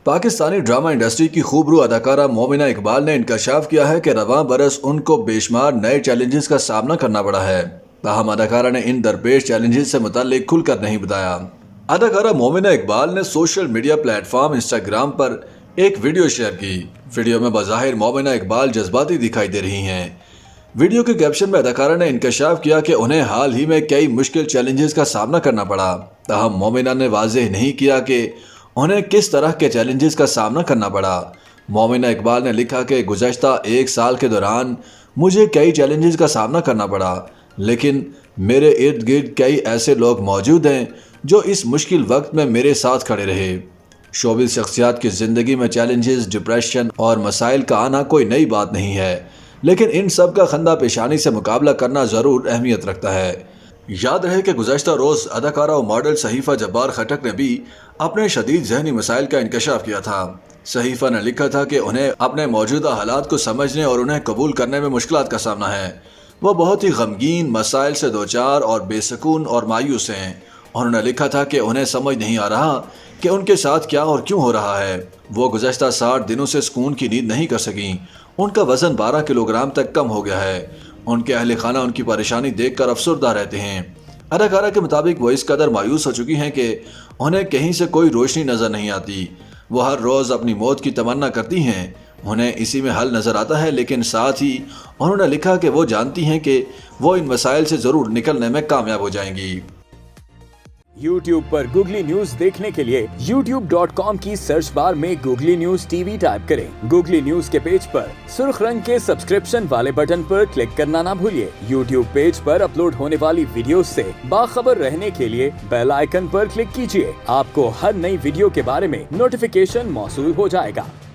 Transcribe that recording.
Pakistani drama industry کی خوبرو اداکارہ مومنہ اقبال نے انکشاف کیا ہے کہ رواں برس ان کو بے شمار نئے چیلنجز کا سامنا کرنا پڑا ہے، تاہم اداکارہ نے ان درپیش چیلنجز سے متعلق کھل کر نہیں بتایا۔ اداکارہ مومنہ اقبال نے سوشل میڈیا پلیٹ فارم انسٹاگرام پر ایک ویڈیو شیئر کی۔ ویڈیو میں بظاہر مومنہ اقبال جذباتی دکھائی دے رہی ہیں۔ ویڈیو کے کیپشن میں اداکارہ نے انکشاف کیا کہ انہیں حال ہی میں کئی مشکل چیلنجز کا سامنا کرنا پڑا، تاہم مومنہ نے واضح نہیں کیا کہ انہیں کس طرح کے چیلنجز کا سامنا کرنا پڑا۔ مومنہ اقبال نے لکھا کہ گزشتہ ایک سال کے دوران مجھے کئی چیلنجز کا سامنا کرنا پڑا، لیکن میرے ارد گرد کئی ایسے لوگ موجود ہیں جو اس مشکل وقت میں میرے ساتھ کھڑے رہے۔ شوبز شخصیات کی زندگی میں چیلنجز، ڈپریشن اور مسائل کا آنا کوئی نئی بات نہیں ہے، لیکن ان سب کا خندہ پیشانی سے مقابلہ کرنا ضرور اہمیت رکھتا ہے۔ یاد رہے کہ گزشتہ روز اداکارہ و ماڈل صحیفہ جبار خٹک نے بھی اپنے شدید ذہنی مسائل کا انکشاف کیا تھا۔ صحیفہ نے لکھا تھا کہ انہیں اپنے موجودہ حالات کو سمجھنے اور انہیں قبول کرنے میں مشکلات کا سامنا ہے۔ وہ بہت ہی غمگین، مسائل سے دوچار اور بے سکون اور مایوس ہیں۔ انہوں نے لکھا تھا کہ انہیں سمجھ نہیں آ رہا کہ ان کے ساتھ کیا اور کیوں ہو رہا ہے۔ وہ گزشتہ 60 دنوں سے سکون کی نیند نہیں کر سکیں۔ ان کا وزن 12 کلو گرام تک کم ہو گیا ہے۔ ان کے اہل خانہ ان کی پریشانی دیکھ کر افسردہ رہتے ہیں۔ اداکارہ کے مطابق وہ اس قدر مایوس ہو چکی ہیں کہ انہیں کہیں سے کوئی روشنی نظر نہیں آتی۔ وہ ہر روز اپنی موت کی تمنا کرتی ہیں، انہیں اسی میں حل نظر آتا ہے، لیکن ساتھ ہی انہوں نے لکھا کہ وہ جانتی ہیں کہ وہ ان مسائل سے ضرور نکلنے میں کامیاب ہو جائیں گی۔ YouTube پر گوگلی نیوز دیکھنے کے لیے youtube.com کی سرچ بار میں googly news T V type کریں۔ گوگلی نیوز کے پیج پر سرخ رنگ کے سبسکرپشن والے بٹن پر کلک کرنا نہ بھولیے۔ YouTube پیج پر اپلوڈ ہونے والی ویڈیوز سے باخبر رہنے کے لیے بیل آئیکن پر کلک کیجیے۔ آپ کو ہر نئی ویڈیو کے بارے میں نوٹیفیکیشن موصول ہو جائے گا۔